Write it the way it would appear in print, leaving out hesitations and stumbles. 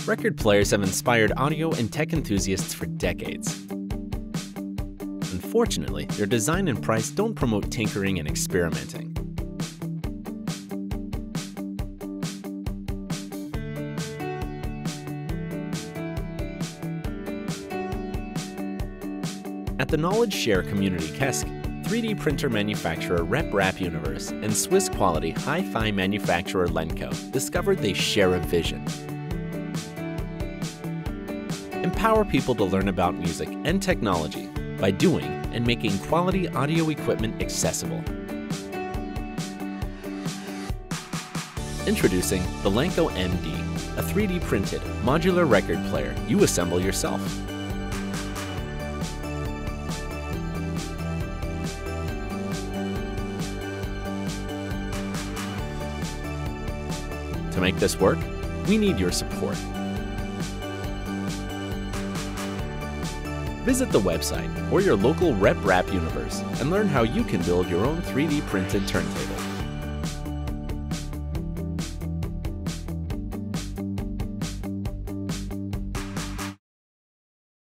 Record players have inspired audio and tech enthusiasts for decades. Unfortunately, their design and price don't promote tinkering and experimenting. At the knowledge share community Qeske, 3D printer manufacturer Rep Universe and Swiss quality hi-fi manufacturer Lenco discovered they share a vision. Empower people to learn about music and technology by doing and making quality audio equipment accessible. Introducing the Lenco-MD, a 3D printed modular record player you assemble yourself. To make this work, we need your support. Visit the website or your local Rep Universe and learn how you can build your own 3D printed turntable.